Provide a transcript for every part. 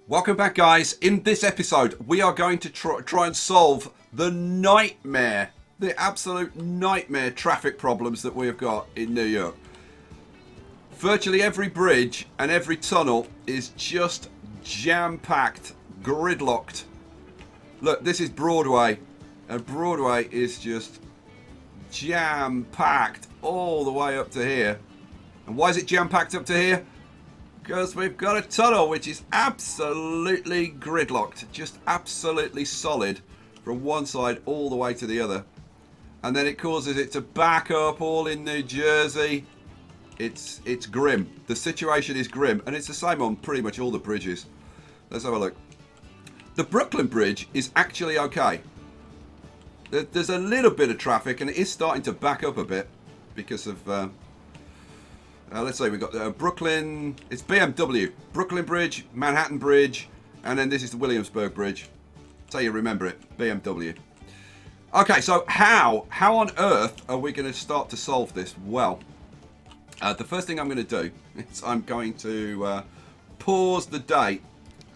Welcome back, guys. In this episode, we are going to try and solve the nightmare, the absolute nightmare traffic problems that we have got in New York. Virtually every bridge and every tunnel is just jam-packed, gridlocked. Look, this is Broadway, and Broadway is just jam-packed all the way up to here. And why is it jam-packed up to here? Because we've got a tunnel which is absolutely gridlocked, just absolutely solid from one side all the way to the other. And then it causes it to back up all in New Jersey. It's grim. The situation is grim, and it's the same on pretty much all the bridges. Let's have a look. The Brooklyn Bridge is actually okay. There's a little bit of traffic, and it is starting to back up a bit because of... let's say we've got Brooklyn, it's BMW, Brooklyn Bridge, Manhattan Bridge, and then this is the Williamsburg Bridge. So you remember it, BMW. Okay, so how on earth are we going to start to solve this? Well, the first thing I'm going to do is I'm going to pause the date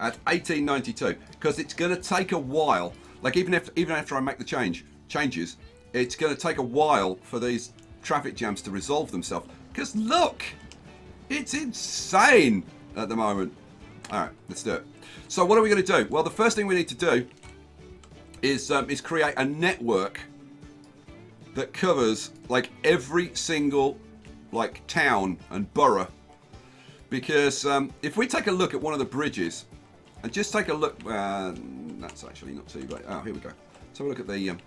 at 1892, because it's going to take a while. Like even after I make the changes, it's going to take a while for these traffic jams to resolve themselves. Because look, it's insane at the moment. All right, let's do it. So what are we going to do? Well, the first thing we need to do is create a network that covers like every single like town and borough. Because if we take a look at one of the bridges and just take a look, that's actually not too bad. Oh, here we go. Let's have a look at the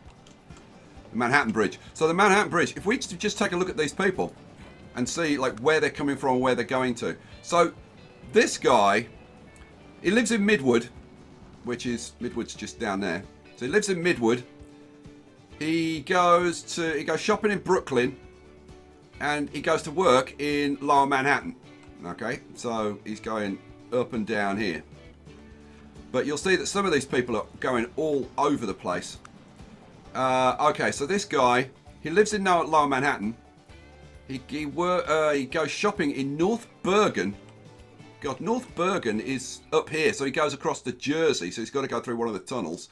Manhattan Bridge. So the Manhattan Bridge, if we just take a look at these people and see like where they're coming from, where they're going to. So this guy, he lives in Midwood, which is Midwood's just down there. So he lives in Midwood. He goes shopping in Brooklyn, and he goes to work in Lower Manhattan. Okay, so he's going up and down here. But you'll see that some of these people are going all over the place. Okay, so this guy, he lives in Lower Manhattan. He goes shopping in North Bergen. God, North Bergen is up here, so he goes across to Jersey, so he's got to go through one of the tunnels.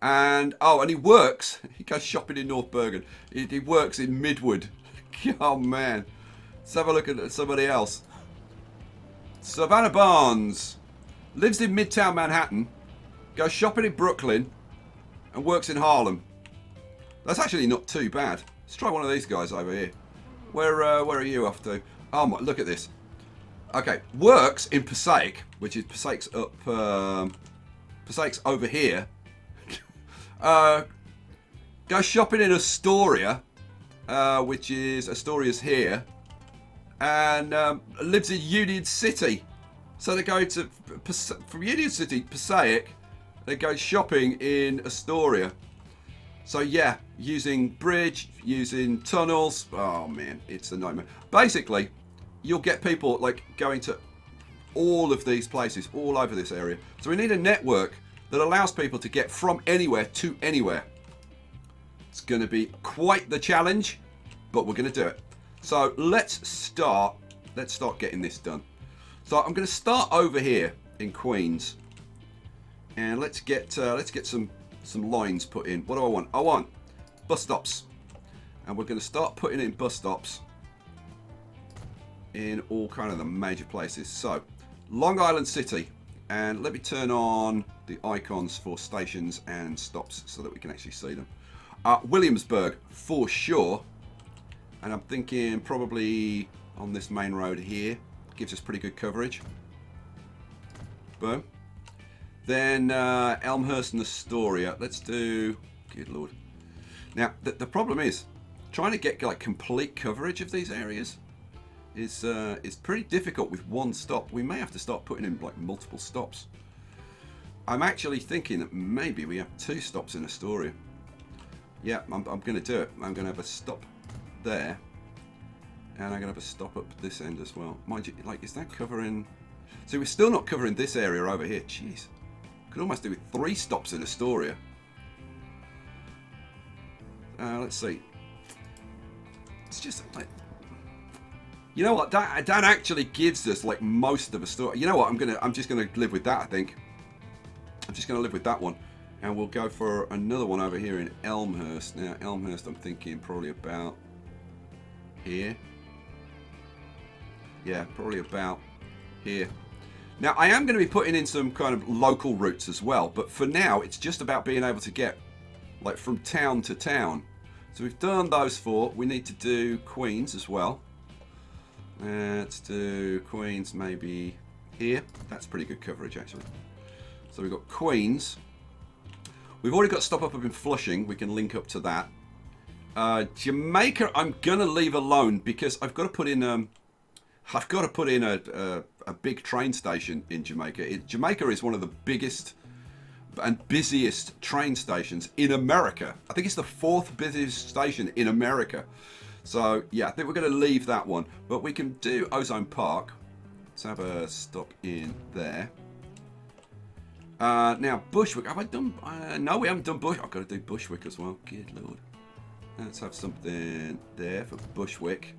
And he works. He goes shopping in North Bergen. He works in Midwood. Oh man, let's have a look at somebody else. Savannah Barnes lives in Midtown Manhattan, goes shopping in Brooklyn, and works in Harlem. That's actually not too bad. Let's try one of these guys over here. Where are you off to? Oh my, look at this. Okay, works in Passaic, which is Passaic's up. Passaic's over here. Goes shopping in Astoria, which is Astoria's here, and lives in Union City. So they go to from Union City, Passaic. They go shopping in Astoria. So yeah, using bridge, using tunnels. Oh man, it's a nightmare. Basically, you'll get people like going to all of these places, all over this area. So we need a network that allows people to get from anywhere to anywhere. It's going to be quite the challenge, but we're going to do it. So let's start getting this done. So I'm going to start over here in Queens, and let's get some lines put in. What do I want? I want bus stops, and we're going to start putting in bus stops in all kind of the major places. So Long Island City, and let me turn on the icons for stations and stops so that we can actually see them. Williamsburg for sure, and I'm thinking probably on this main road here, gives us pretty good coverage. Boom. Then Elmhurst and Astoria. Let's do. Good lord. Now the problem is trying to get like complete coverage of these areas is pretty difficult with one stop. We may have to start putting in like multiple stops. I'm actually thinking that maybe we have 2 stops in Astoria. Yeah, I'm going to do it. I'm going to have a stop there, and I'm going to have a stop up this end as well. Mind you, like, is that covering? So we're still not covering this area over here. Jeez. Could almost do with 3 stops in Astoria. Let's see. It's just like, you know what? That actually gives us like most of Astoria. You know what? I'm just gonna live with that. I think I'm just going to live with that one. And we'll go for another one over here in Elmhurst. Now, Elmhurst, I'm thinking probably about here. Yeah, probably about here. Now, I am going to be putting in some kind of local routes as well. But for now, it's just about being able to get, like, from town to town. So we've done those 4. We need to do Queens as well. Let's do Queens maybe here. That's pretty good coverage, actually. So we've got Queens. We've already got stop up in Flushing. We can link up to that. Jamaica, I'm gonna leave alone because I've got to put in a big train station in Jamaica. Jamaica is one of the biggest and busiest train stations in America. I think it's the 4th busiest station in America. So yeah, I think we're going to leave that one, but we can do Ozone Park. Let's have a stop in there. Now, Bushwick. Have I done... no, we haven't done Bushwick. I've got to do Bushwick as well. Good Lord. Let's have something there for Bushwick.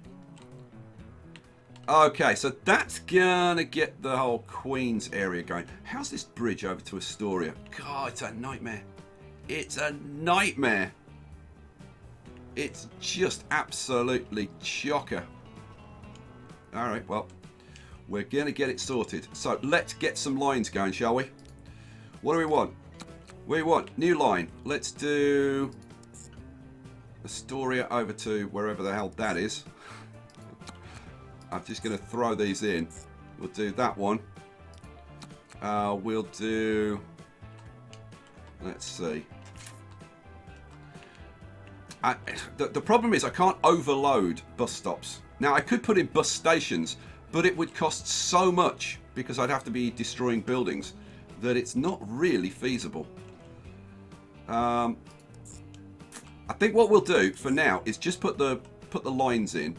Okay, so that's going to get the whole Queens area going. How's this bridge over to Astoria? God, it's a nightmare. It's a nightmare. It's just absolutely chocker. All right, well, we're going to get it sorted. So let's get some lines going, shall we? What do we want? We want new line. Let's do Astoria over to wherever the hell that is. I'm just going to throw these in. We'll do that one. We'll do... Let's see. The problem is I can't overload bus stops. Now, I could put in bus stations, but it would cost so much because I'd have to be destroying buildings that it's not really feasible. I think what we'll do for now is just put the lines in,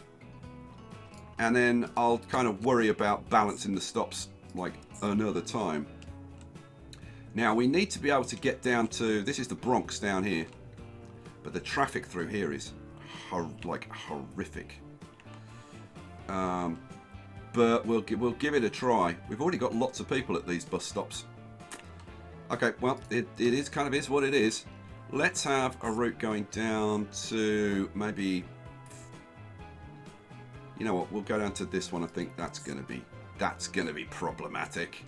and then I'll kind of worry about balancing the stops like another time. Now we need to be able to get down to, this is the Bronx down here, but the traffic through here is like horrific. But we'll give it a try. We've already got lots of people at these bus stops. Okay, well, it is kind of is what it is. Let's have a route going down to maybe, you know what, we'll go down to this one. I think that's gonna be problematic.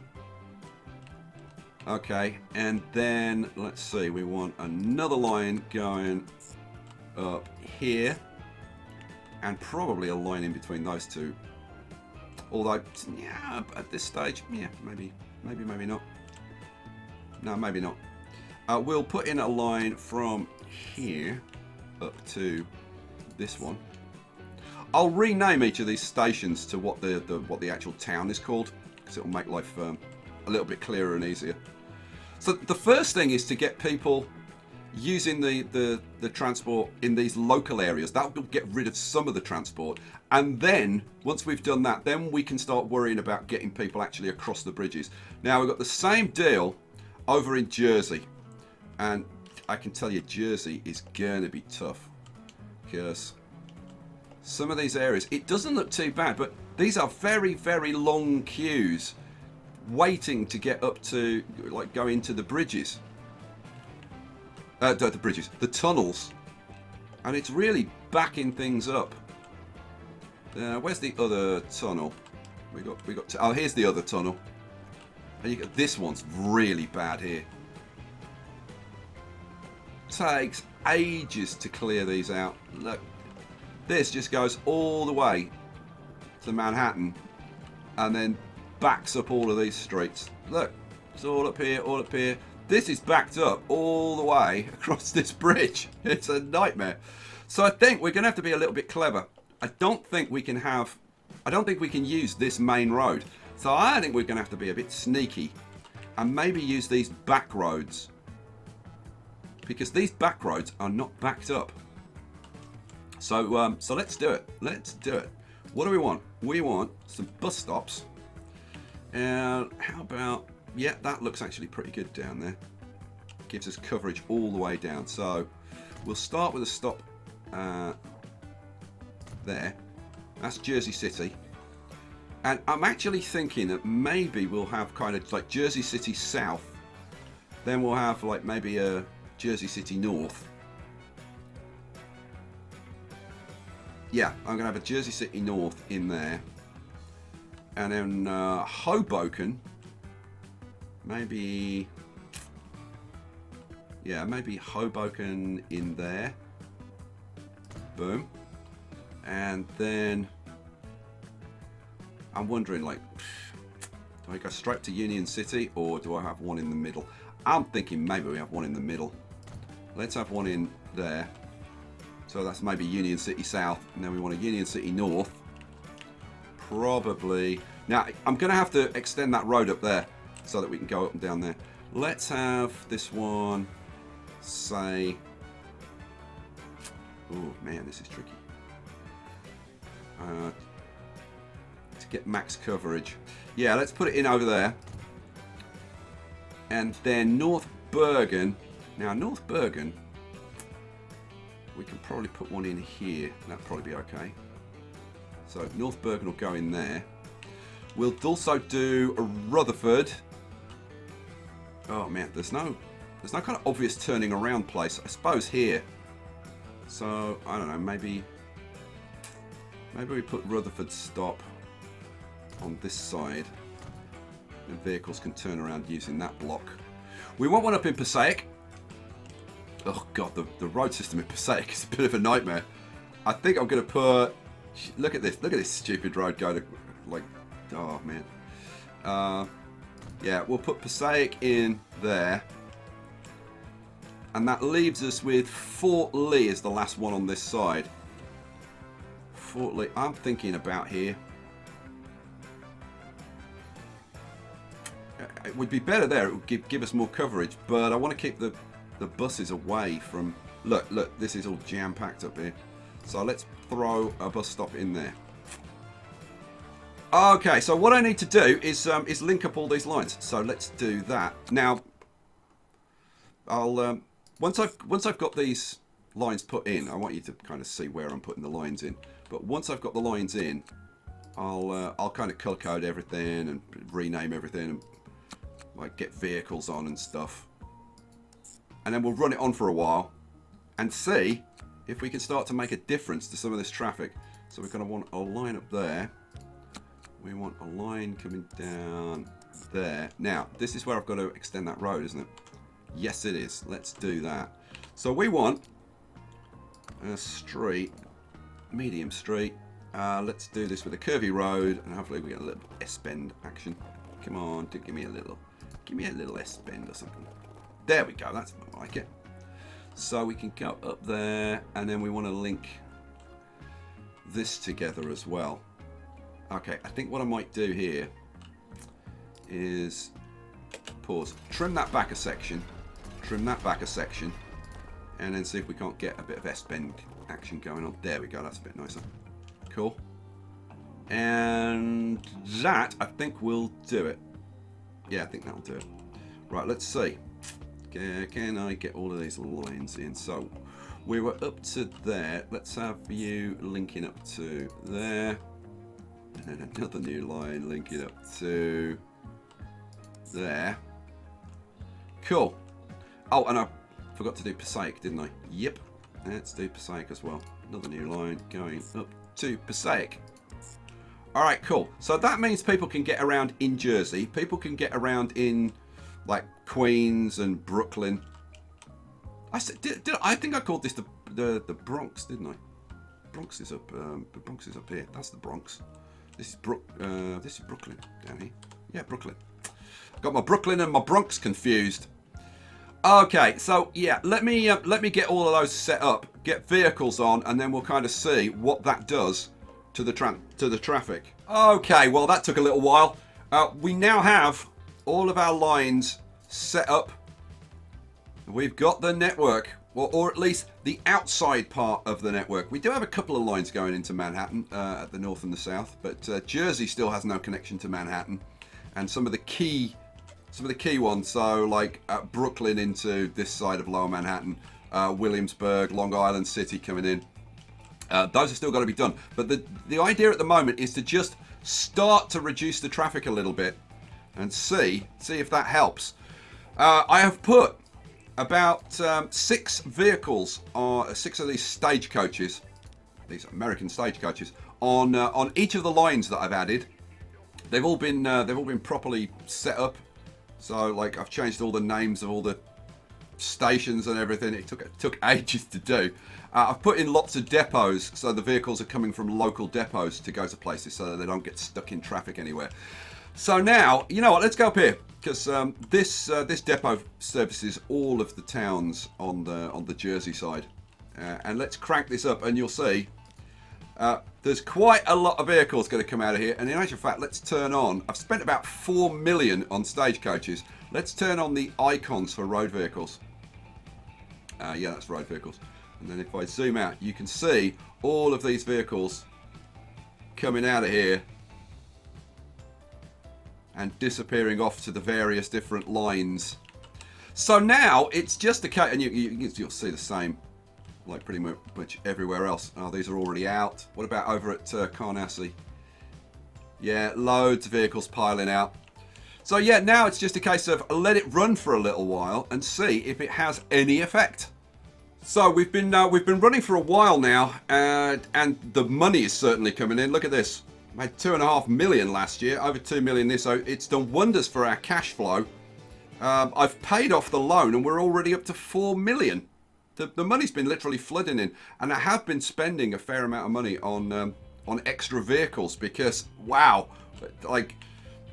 Okay, and then let's see, we want another line going up here, and probably a line in between those two. Although, yeah, at this stage, yeah, maybe not. No, maybe not. We'll put in a line from here up to this one. I'll rename each of these stations to what the actual town is called, because it'll make life a little bit clearer and easier. So the first thing is to get people using the transport in these local areas. That will get rid of some of the transport, and then once we've done that, then we can start worrying about getting people actually across the bridges. Now we've got the same deal over in Jersey, and I can tell you Jersey is going to be tough, because some of these areas, it doesn't look too bad, but these are very, very long queues waiting to get up to, like, go into the bridges. The tunnels, and it's really backing things up. Where's the other tunnel? We got. Oh, here's the other tunnel. And you got, this one's really bad here. Takes ages to clear these out. Look, this just goes all the way to Manhattan, and then backs up all of these streets. Look, it's all up here, all up here. This is backed up all the way across this bridge. It's a nightmare. So I think we're going to have to be a little bit clever. I don't think we can use this main road. So I think we're going to have to be a bit sneaky and maybe use these back roads, because these back roads are not backed up. So so let's do it. Let's do it. What do we want? We want some bus stops. And how about, yeah, that looks actually pretty good down there. Gives us coverage all the way down. So we'll start with a stop there. That's Jersey City. And I'm actually thinking that maybe we'll have kind of like Jersey City South Then we'll have like maybe a Jersey City North. Yeah, I'm going to have a Jersey City North in there. And then Hoboken, maybe, yeah, maybe Hoboken in there. Boom. And then I'm wondering, like, do I go straight to Union City or do I have one in the middle? I'm thinking maybe we have one in the middle. Let's have one in there. So that's maybe Union City South, and then we want a Union City North. Probably. Now, I'm going to have to extend that road up there so that we can go up and down there. Let's have this one, say... Oh, man, this is tricky. To get max coverage. Yeah, let's put it in over there. And then North Bergen. Now, North Bergen, we can probably put one in here. That'll probably be okay. So North Bergen will go in there. We'll also do a Rutherford. Oh man, there's no kind of obvious turning around place. I suppose here. So I don't know. Maybe we put Rutherford stop on this side. And vehicles can turn around using that block. We want one up in Passaic. Oh god, the road system in Passaic is a bit of a nightmare. I think I'm going to put... Look at this stupid road going to, like, oh man. Yeah, we'll put Passaic in there. And that leaves us with Fort Lee as the last one on this side. Fort Lee, I'm thinking about here. It would be better there, it would give us more coverage, but I want to keep the buses away from... Look, this is all jam-packed up here. So let's throw a bus stop in there. Okay, so what I need to do is link up all these lines. So let's do that. Now, I'll once I've got these lines put in, I want you to kind of see where I'm putting the lines in. But once I've got the lines in, I'll kind of color code everything and rename everything and like get vehicles on and stuff. And then we'll run it on for a while and see if we can start to make a difference to some of this traffic. So we're going to want a line up there. We want a line coming down there. Now, this is where I've got to extend that road, isn't it? Yes, it is. Let's do that. So we want a street, medium street. Let's do this with a curvy road, and hopefully we get a little S-bend action. Come on, give me a little S-bend or something. There we go. That's more like it. So we can go up there, and then we want to link this together as well. Okay, I think what I might do here is pause, trim that back a section, and then see if we can't get a bit of S-bend action going on. There we go, that's a bit nicer. Cool. And that, I think, will do it. Yeah, I think that'll do it. Right, let's see. Can I get all of these lines in? So we were up to there. Let's have you linking up to there. And then another new line linking up to there. Cool. Oh, and I forgot to do Passaic, didn't I? Yep. Let's do Passaic as well. Another new line going up to Passaic. Alright, cool. So that means people can get around in Jersey. People can get around in, like, Queens and Brooklyn. I think I called this the Bronx, didn't I? Bronx is up. The Bronx is up here. That's the Bronx. This is Brooklyn down here. Yeah, Brooklyn. Got my Brooklyn and my Bronx confused. Okay, so yeah, let me get all of those set up, get vehicles on, and then we'll kind of see what that does to the traffic. Okay, well that took a little while. We now have all of our lines set up. We've got the network, or at least the outside part of the network. We do have a couple of lines going into Manhattan at the north and the south, but Jersey still has no connection to Manhattan, and some of the key ones, so like Brooklyn into this side of Lower Manhattan, Williamsburg, Long Island City coming in. Those are still got to be done, but the idea at the moment is to just start to reduce the traffic a little bit and see if that helps. I have put about 6 vehicles, or 6 of these stagecoaches, these American stagecoaches, on each of the lines that I've added. They've all been properly set up. So like I've changed all the names of all the stations and everything. It took ages to do. I've put in lots of depots, so the vehicles are coming from local depots to go to places, so that they don't get stuck in traffic anywhere. So now, you know what? Let's go up here, because this depot services all of the towns on the Jersey side, and let's crank this up, and you'll see there's quite a lot of vehicles going to come out of here. And in actual fact, let's turn on. I've spent about 4 million on stagecoaches. Let's turn on the icons for road vehicles. Yeah, that's road vehicles. And then if I zoom out, you can see all of these vehicles coming out of here and disappearing off to the various different lines. So now it's just a case, and you'll see the same like pretty much everywhere else. Oh, these are already out. What about over at Carnassy? Yeah, loads of vehicles piling out. So yeah, now it's just a case of let it run for a little while and see if it has any effect. So we've been running for a while now, and the money is certainly coming in. Look at this. Made 2.5 million last year, over 2 million this, so it's done wonders for our cash flow. I've paid off the loan and we're already up to 4 million. The money's been literally flooding in, and I have been spending a fair amount of money on extra vehicles because, wow, like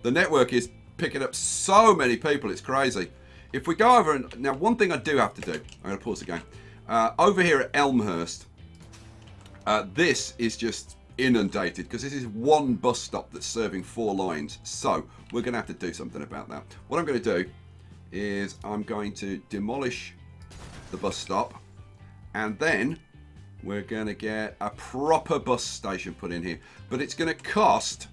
the network is picking up so many people, it's crazy. If we go over, and now one thing I do have to do, I'm going to pause the game. Over here at Elmhurst, this is just inundated because this is one bus stop that's serving 4 lines. So we're going to have to do something about that. What I'm going to do is I'm going to demolish the bus stop, and then we're going to get a proper bus station put in here. But it's going to cost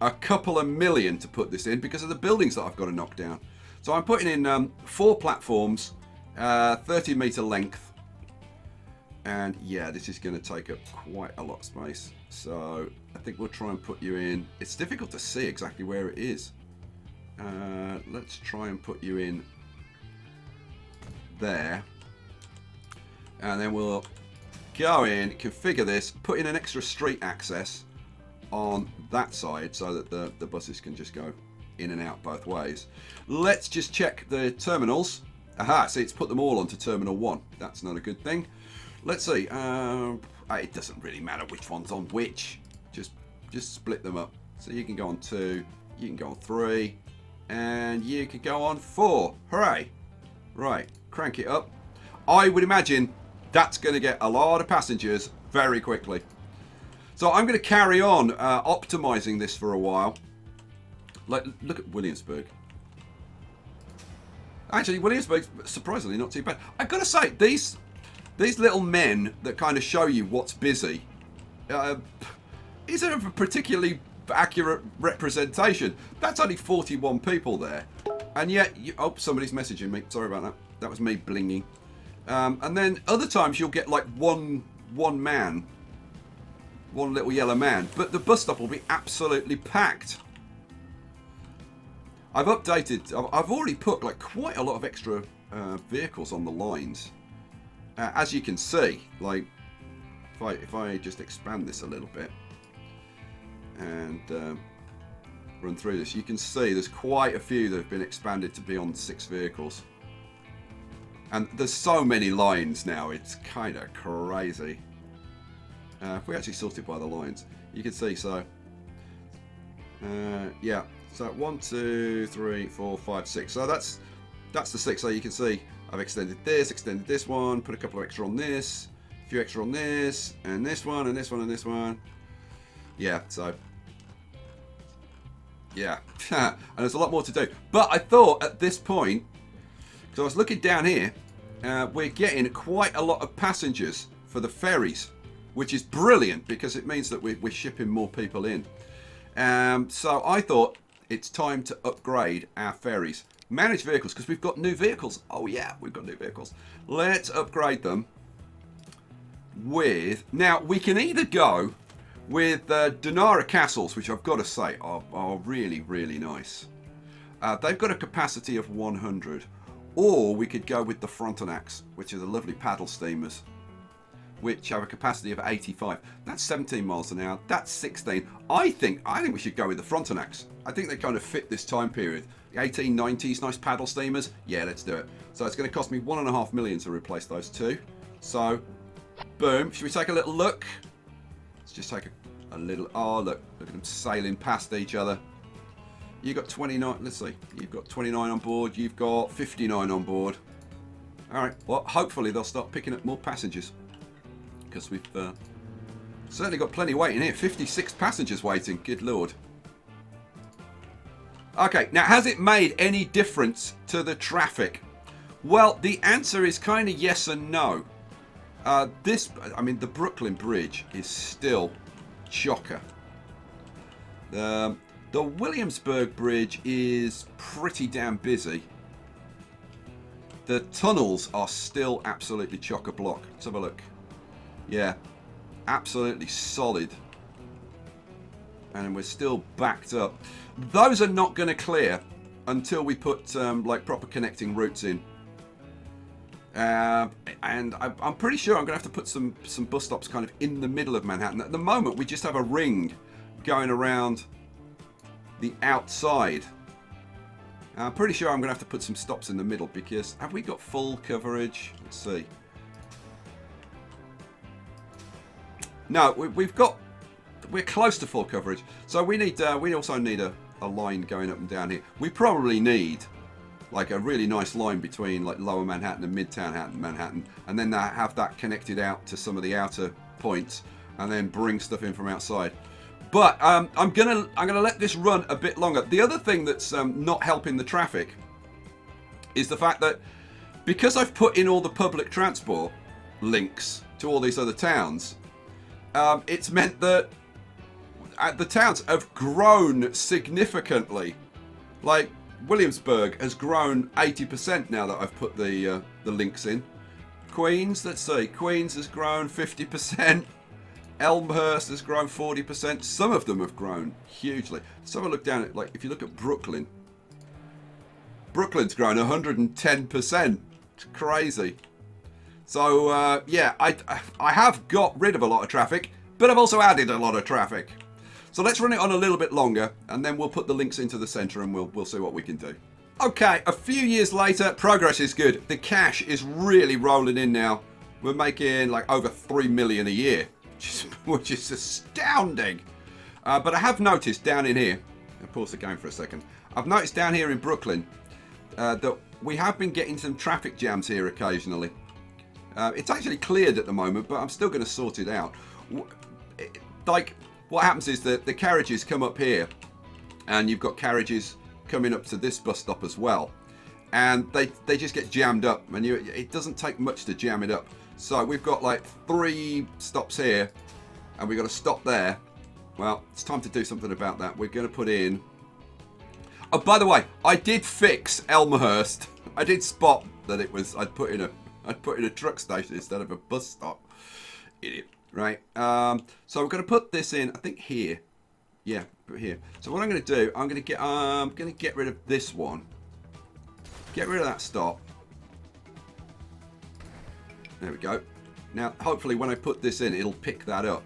a couple of million to put this in because of the buildings that I've got to knock down. So I'm putting in 4 platforms, 30-meter length. And yeah, this is going to take up quite a lot of space. So I think we'll try and put you in. It's difficult to see exactly where it is. Let's try and put you in there. And then we'll go in, configure this, put in an extra street access on that side so that the buses can just go in and out both ways. Let's just check the terminals. Aha, see, it's put them all onto Terminal 1. That's not a good thing. Let's see. It doesn't really matter which one's on which. Just split them up. So you can go on 2, you can go on 3, and you can go on 4. Hooray! Right, crank it up. I would imagine that's going to get a lot of passengers very quickly. So I'm going to carry on optimizing this for a while. Like, look at Williamsburg. Actually, Williamsburg's surprisingly not too bad. I've got to say, these little men that kind of show you what's busy isn't a particularly accurate representation. That's only 41 people there. And yet, oh, somebody's messaging me. Sorry about that. That was me blinging. And then other times you'll get like one man, one little yellow man, but the bus stop will be absolutely packed. I've updated, I've already put like quite a lot of extra vehicles on the lines. As you can see, like if I just expand this a little bit and run through this, you can see there's quite a few that have been expanded to be on 6 vehicles. And there's so many lines now, it's kind of crazy. If we actually sort it by the lines, you can see, so yeah, so 1, 2, 3, 4, 5, 6. So that's the 6. So you can see I've extended this one, put a couple of extra on this, a few extra on this, and this one, and this one, and this one. Yeah, so yeah, and there's a lot more to do. But I thought at this point, so I was looking down here, we're getting quite a lot of passengers for the ferries, which is brilliant because it means that we're shipping more people in. So I thought it's time to upgrade our ferries. Manage vehicles, because we've got new vehicles. Oh yeah, we've got new vehicles. Let's upgrade them with... Now, we can either go with Donara Castles, which I've got to say are really, really nice. They've got a capacity of 100. Or we could go with the Frontenacs, which are the lovely paddle steamers, which have a capacity of 85. That's 17 miles an hour. That's 16. I think we should go with the Frontenacs. I think they kind of fit this time period. The 1890s, nice paddle steamers. Yeah, let's do it. So it's going to cost me $1.5 million to replace those two. So, boom. Should we take a little look? Let's just take a little... Oh, look at them sailing past each other. You got 29. Let's see. You've got 29 on board. You've got 59 on board. All right. Well, hopefully they'll start picking up more passengers, because we've certainly got plenty waiting here. 56 passengers waiting. Good Lord. Okay. Now, has it made any difference to the traffic? Well, the answer is kind of yes and no. The Brooklyn Bridge is still chocker. The Williamsburg Bridge is pretty damn busy. The tunnels are still absolutely chock-a-block. Let's have a look. Yeah, absolutely solid. And we're still backed up. Those are not going to clear until we put like proper connecting routes in. And I'm pretty sure I'm going to have to put some bus stops kind of in the middle of Manhattan. At the moment, we just have a ring going around the outside. I'm pretty sure I'm going to have to put some stops in the middle, because have we got full coverage? Let's see. No, we're close to full coverage. So we also need a line going up and down here. We probably need like a really nice line between like Lower Manhattan and Midtown Manhattan, and then have that connected out to some of the outer points, and then bring stuff in from outside. But I'm gonna let this run a bit longer. The other thing that's not helping the traffic is the fact that because I've put in all the public transport links to all these other towns, it's meant that the towns have grown significantly. Like Williamsburg has grown 80% now that I've put the links in. Queens, let's see, Queens has grown 50%. Elmhurst has grown 40%. Some of them have grown hugely. Let's have a look down at, like, if you look at Brooklyn. Brooklyn's grown 110%. It's crazy. So, yeah, I have got rid of a lot of traffic, but I've also added a lot of traffic. So let's run it on a little bit longer, and then we'll put the links into the center, and we'll see what we can do. Okay, a few years later, progress is good. The cash is really rolling in now. We're making like over $3 million a year, which is astounding. But I have noticed down in here, I'll pause the game for a second. I've noticed down here in Brooklyn that we have been getting some traffic jams here occasionally. It's actually cleared at the moment, but I'm still going to sort it out. Like, what happens is that the carriages come up here, and you've got carriages coming up to this bus stop as well, and they just get jammed up, and it doesn't take much to jam it up. So we've got like 3 stops here, and we've got a stop there. Well, it's time to do something about that. We're going to put in... Oh, by the way, I did fix Elmhurst. I did spot that it was... I'd put in a truck station instead of a bus stop. Idiot. Right. So we're going to put this in, I think here. Yeah, put here. So what I'm going to do, I'm going to get rid of this one. Get rid of that stop. There we go. Now, hopefully when I put this in, it'll pick that up.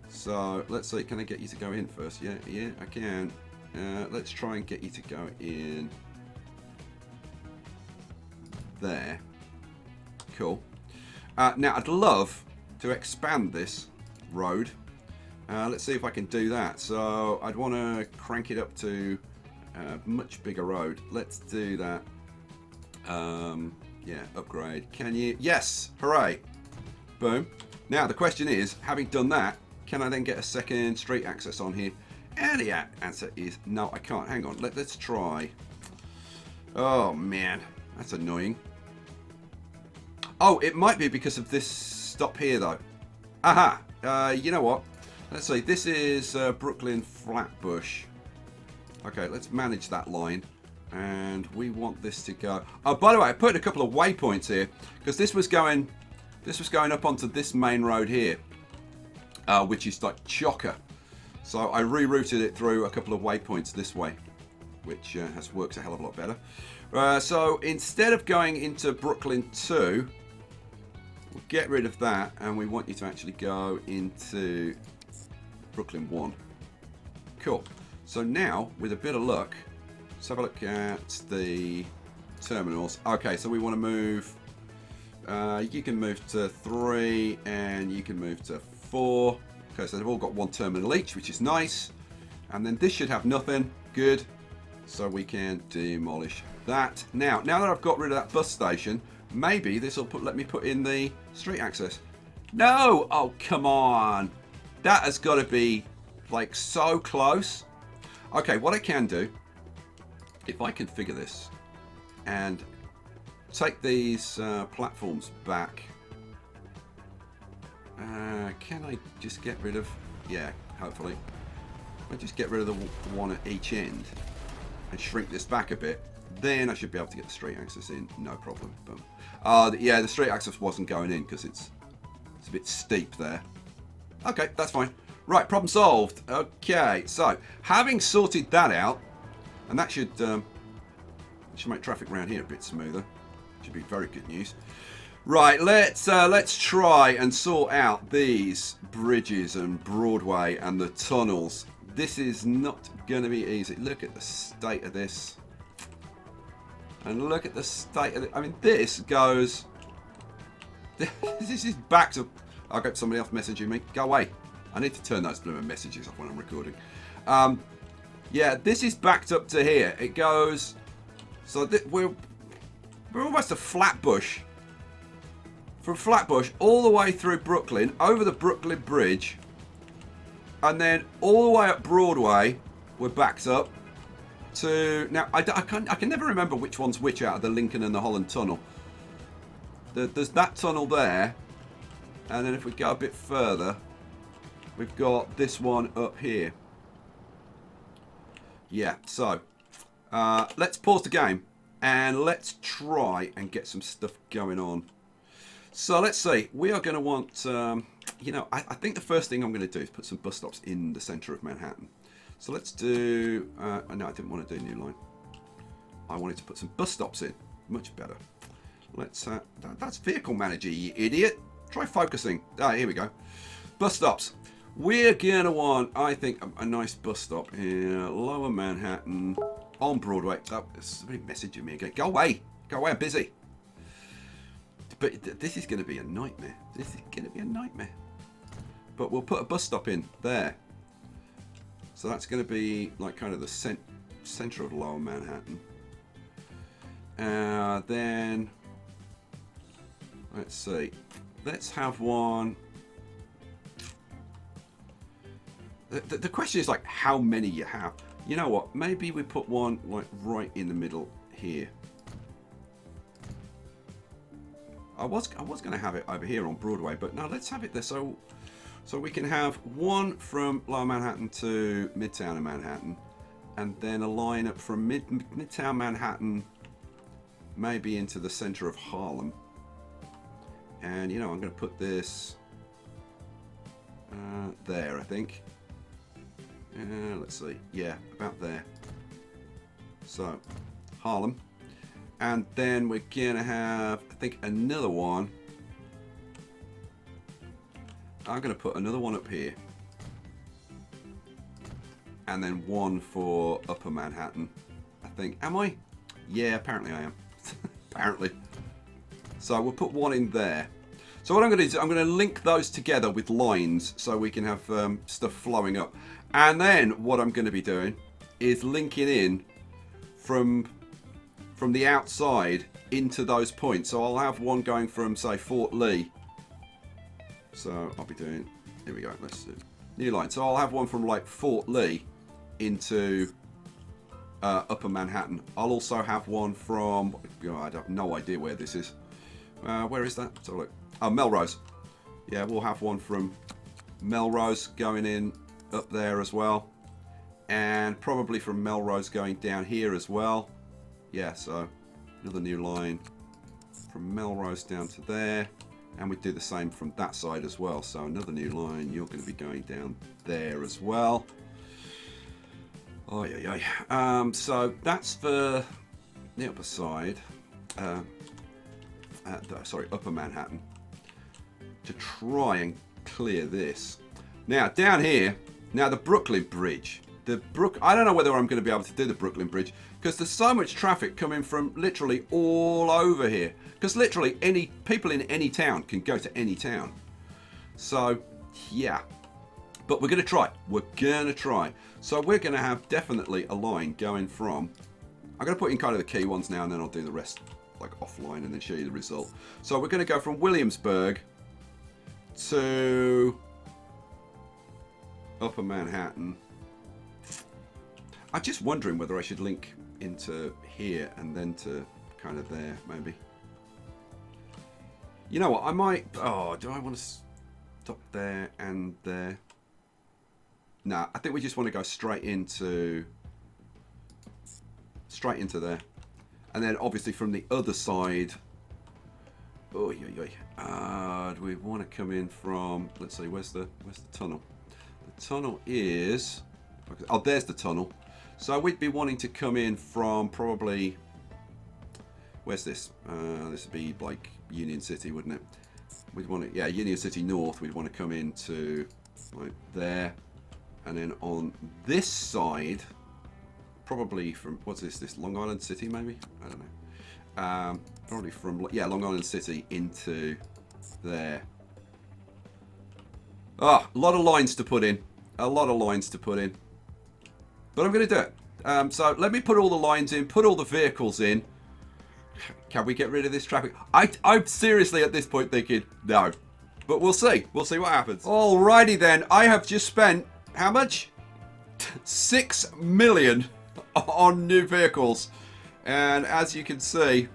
So, let's see. Can I get you to go in first? Yeah, I can. Let's try and get you to go in there. Cool. Now, I'd love to expand this road. Let's see if I can do that. So, I'd want to crank it up to a much bigger road. Let's do that. Yeah, upgrade. Can you? Yes! Hooray! Boom. Now, the question is, having done that, can I then get a second street access on here? And the answer is no, I can't. Hang on. Let's try. Oh, man. That's annoying. Oh, it might be because of this stop here, though. Aha! You know what? Let's see. This is Brooklyn Flatbush. Okay, let's manage that line. And we want this to go... Oh, by the way, I put a couple of waypoints here, because this was going up onto this main road here, which is like chocker. So I rerouted it through a couple of waypoints this way. which has worked a hell of a lot better. So instead of going into Brooklyn 2, we'll get rid of that, and we want you to actually go into Brooklyn 1. Cool. So now, with a bit of luck, let's have a look at the terminals. Okay, so we want to move. You can move to 3, and you can move to 4. Okay, so they've all got one terminal each, which is nice. And then this should have nothing. Good. So we can demolish that. Now that I've got rid of that bus station, maybe this will let me put in the street access. No! Oh, come on. That has got to be, like, so close. Okay, what I can do, if I configure this and take these platforms back, can I just get rid of, yeah, hopefully. I just get rid of the one at each end and shrink this back a bit, then I should be able to get the street access in, no problem. Boom. Yeah, the street access wasn't going in because it's a bit steep there. Okay, that's fine. Right, problem solved. Okay, so having sorted that out, and that should make traffic around here a bit smoother. Should be very good news. Right, let's try and sort out these bridges and Broadway and the tunnels. This is not going to be easy. Look at the state of this. And look at the state of it. I mean, this goes... This is back to... I've got somebody else messaging me. Go away. I need to turn those blooming messages off when I'm recording. Yeah, this is backed up to here. It goes... So we're almost a Flatbush. From Flatbush all the way through Brooklyn, over the Brooklyn Bridge, and then all the way up Broadway, we're backed up to... Now, I can never remember which one's which out of the Lincoln and the Holland Tunnel. There's that tunnel there, and then if we go a bit further, we've got this one up here. Yeah, so let's pause the game, and let's try and get some stuff going on. So let's see, we are going to want, you know, I think the first thing I'm going to do is put some bus stops in the centre of Manhattan. So let's do, no, I didn't want to do new line. I wanted to put some bus stops in, much better. Let's, that's vehicle manager, you idiot. Try focusing. Ah, here we go. Bus stops. We're going to want, I think, a nice bus stop in Lower Manhattan on Broadway. Oh, somebody messaging me again. Go away. Go away, I'm busy. But this is going to be a nightmare. This is going to be a nightmare. But we'll put a bus stop in there. So that's going to be like kind of the centre of Lower Manhattan. Then, let's see. Let's have one. The question is like how many you have. You know what? Maybe we put one like right in the middle here. I was going to have it over here on Broadway, but no, let's have it there so we can have one from Lower Manhattan to Midtown of Manhattan, and then a line up from Midtown Manhattan maybe into the center of Harlem. And you know, I'm going to put this there, I think. Let's see, yeah, about there. So Harlem. And then we're going to have, I think, another one. I'm going to put another one up here. And then one for Upper Manhattan, I think. Am I? Yeah, apparently I am. Apparently. So we'll put one in there. So what I'm going to do is I'm going to link those together with lines so we can have stuff flowing up. And then what I'm going to be doing is linking in from the outside into those points. So I'll have one going from, say, Fort Lee. So I'll be doing, here we go, let's do new line. So I'll have one from like Fort Lee into Upper Manhattan. I'll also have one from, I have no idea where this is. Where is that? Let's have a look. Oh, Melrose. Yeah, we'll have one from Melrose going in up there as well. And probably from Melrose going down here as well. Yeah, so another new line from Melrose down to there. And we do the same from that side as well. So another new line, you're going to be going down there as well. Oh, yeah. So that's for the upper side. Sorry, upper Manhattan. To try and clear this. Now, down here, now the Brooklyn Bridge. I don't know whether I'm going to be able to do the Brooklyn Bridge because there's so much traffic coming from literally all over here. Because literally people in any town can go to any town. So, yeah. But we're going to try. We're going to try. So we're going to have definitely a line going from... I'm going to put in kind of the key ones now and then I'll do the rest like offline and then show you the result. So we're going to go from Williamsburg to Upper Manhattan. I'm just wondering whether I should link into here and then to kind of there, maybe. You know what? I might... Oh, do I want to stop there and there? No, I think we just want to go straight into there. And then obviously from the other side... Oh, we want to come in from... Let's see, where's the tunnel? The tunnel is... Oh, there's the tunnel. So we'd be wanting to come in from probably... Where's this? This would be like Union City, wouldn't it? We'd want to... Yeah, Union City North. We'd want to come into like there. And then on this side... Probably from... What's this? This Long Island City, maybe? I don't know. Probably from... Yeah, Long Island City into there. Oh, a lot of lines to put in. A lot of lines to put in. But I'm going to do it. So let me put all the lines in, put all the vehicles in. Can we get rid of this traffic? I'm seriously at this point thinking, no. But we'll see. We'll see what happens. Alrighty then. I have just spent, how much? 6 million on new vehicles. And as you can see,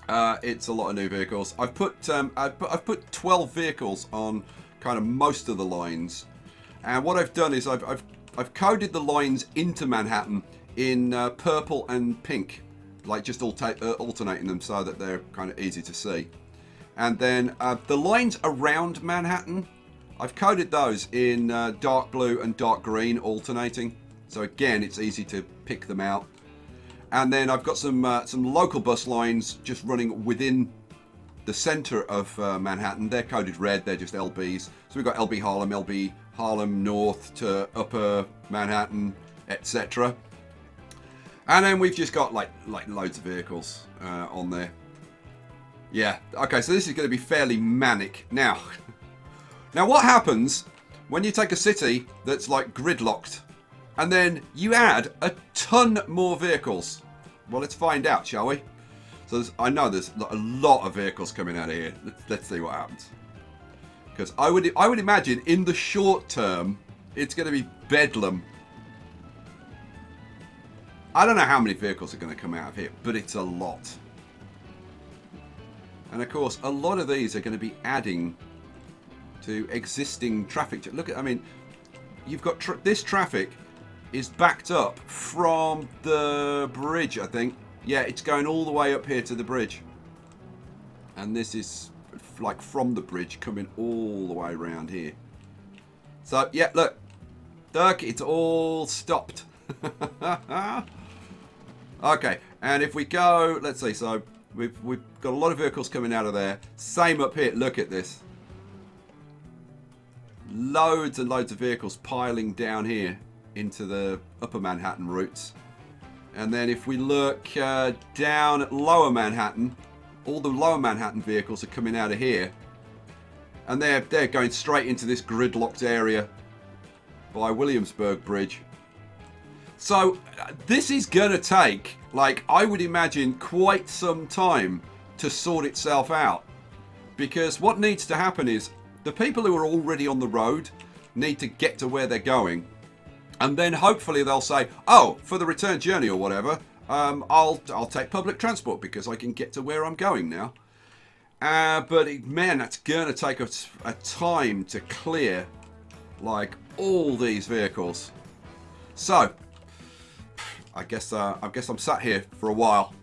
it's a lot of new vehicles. I've put 12 vehicles on kind of most of the lines. And what I've done is I've coded the lines into Manhattan in purple and pink, like just alternating them so that they're kind of easy to see. And then the lines around Manhattan, I've coded those in dark blue and dark green, alternating. So again, it's easy to pick them out. And then I've got some local bus lines just running within the center of Manhattan. They're coded red, they're just LBs. So we've got LB Harlem North to Upper Manhattan, etc. And then we've just got like loads of vehicles on there. Yeah, okay, so this is going to be fairly manic. Now what happens when you take a city that's like gridlocked and then you add a ton more vehicles? Well, let's find out, shall we? So I know there's a lot of vehicles coming out of here. Let's see what happens. Because I would imagine in the short term, it's going to be bedlam. I don't know how many vehicles are going to come out of here, but it's a lot. And of course, a lot of these are going to be adding to existing traffic. Look at, I mean, you've got this traffic is backed up from the bridge, I think. Yeah, it's going all the way up here to the bridge. And this is like from the bridge coming all the way around here. So, yeah, look. Look, it's all stopped. Okay, and if we go, let's see, so we've got a lot of vehicles coming out of there. Same up here, look at this. Loads and loads of vehicles piling down here into the Upper Manhattan routes. And then if we look down at Lower Manhattan, all the Lower Manhattan vehicles are coming out of here. And they're going straight into this gridlocked area by Williamsburg Bridge. So this is going to take, like, I would imagine quite some time to sort itself out. Because what needs to happen is the people who are already on the road need to get to where they're going. And then hopefully they'll say, oh, for the return journey or whatever, I'll take public transport because I can get to where I'm going now. But man, that's going to take a time to clear like all these vehicles. So I guess I'm sat here for a while.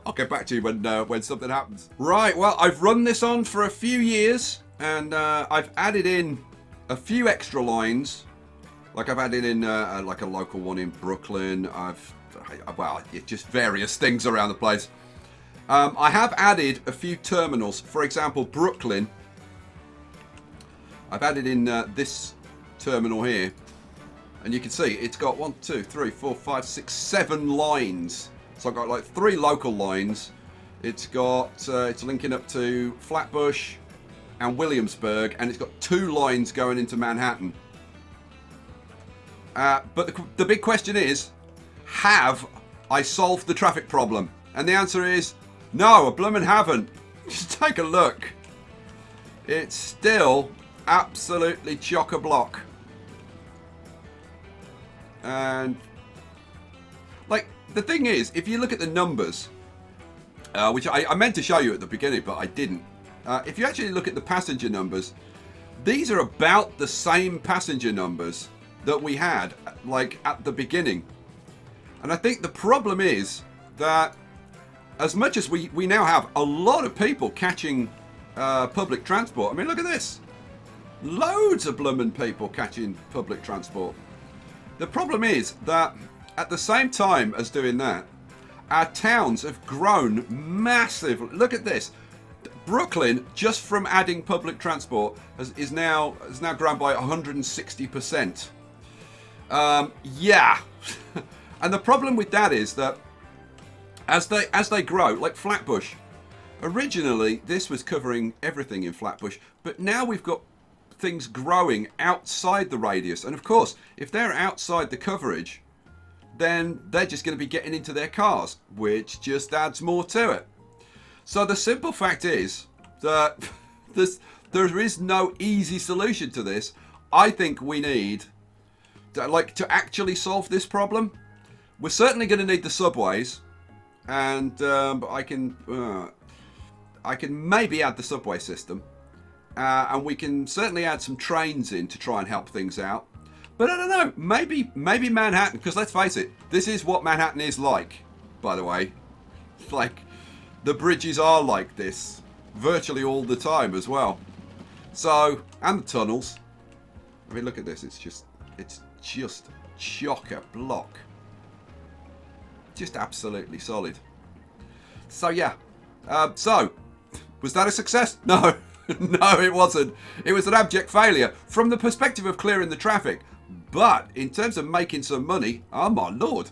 I'll get back to you when something happens. Right, well, I've run this on for a few years and I've added in a few extra lines. Like I've added in like a local one in Brooklyn. Well, just various things around the place. I have added a few terminals. For example, Brooklyn. I've added in this terminal here. And you can see it's got 1, 2, 3, 4, 5, 6, 7 lines. So I've got like 3 local lines. It's got, it's linking up to Flatbush and Williamsburg. And it's got 2 lines going into Manhattan. But the big question is, have I solved the traffic problem? And the answer is, no, I bloomin' haven't. Just take a look. It's still absolutely chock-a-block. And, like, the thing is, if you look at the numbers, which I meant to show you at the beginning, but I didn't. If you actually look at the passenger numbers, these are about the same passenger numbers that we had, like, at the beginning. And I think the problem is that as much as we now have a lot of people catching public transport. I mean, look at this. Loads of bloomin' people catching public transport. The problem is that at the same time as doing that, our towns have grown massively. Look at this. Brooklyn, just from adding public transport, has now grown by 160%. Yeah. And the problem with that is that as they grow, like Flatbush, originally this was covering everything in Flatbush, but now we've got things growing outside the radius. And of course, if they're outside the coverage, then they're just going to be getting into their cars, which just adds more to it. So the simple fact is that there is no easy solution to this. I think we need to actually solve this problem. We're certainly going to need the subways, and I can maybe add the subway system, and we can certainly add some trains in to try and help things out. But I don't know, maybe Manhattan, because let's face it, this is what Manhattan is like, by the way. Like, the bridges are like this virtually all the time as well. So, and the tunnels. I mean, look at this, it's just chock-a-block. Just absolutely solid. So yeah, so was that a success? No. No, it wasn't. It was an abject failure from the perspective of clearing the traffic. But in terms of making some money, oh my lord.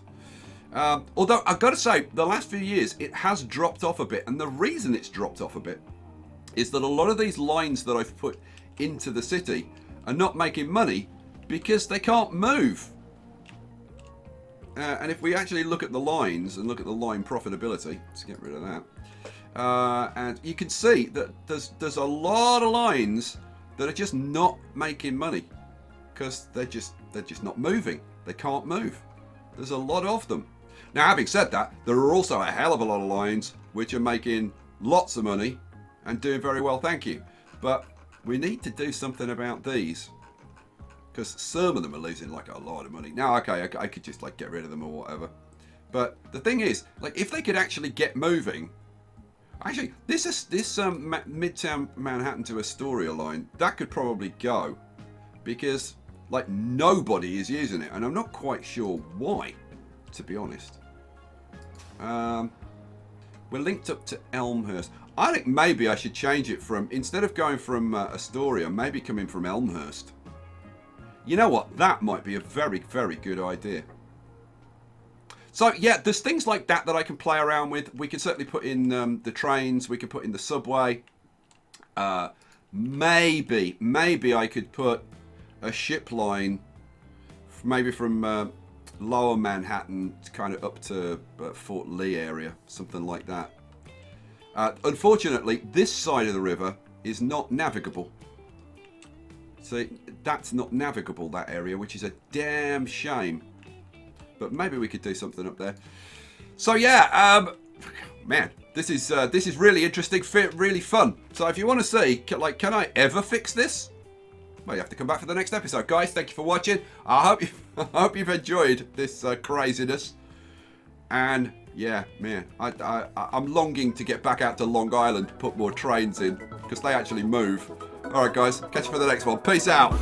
Although I've got to say, the last few years it has dropped off a bit, and the reason it's dropped off a bit is that a lot of these lines that I've put into the city are not making money because they can't move. And if we actually look at the lines and look at the line profitability, let's get rid of that. And you can see that there's a lot of lines that are just not making money because they're just not moving. They can't move. There's a lot of them. Now, having said that, there are also a hell of a lot of lines which are making lots of money and doing very well, thank you. But we need to do something about these, because some of them are losing like a lot of money. Now, okay, I could just like get rid of them or whatever. But the thing is, like, if they could actually get moving, actually, this Midtown Manhattan to Astoria line, that could probably go, because like nobody is using it, and I'm not quite sure why, to be honest. We're linked up to Elmhurst. I think maybe I should change it from, instead of going from Astoria, maybe coming from Elmhurst. You know what? That might be a very, very good idea. So yeah, there's things like that that I can play around with. We can certainly put in the trains. We can put in the subway. Maybe I could put a ship line, maybe from lower Manhattan kind of up to Fort Lee area, something like that. Unfortunately, this side of the river is not navigable. So that's not navigable, that area, which is a damn shame. But maybe we could do something up there. So yeah, man, this is really interesting, really fun. So if you want to see, like, can I ever fix this? Well, you have to come back for the next episode, guys. Thank you for watching. I hope you've enjoyed this craziness. And yeah, man, I'm longing to get back out to Long Island to put more trains in, because they actually move. All right, guys, catch you for the next one. Peace out.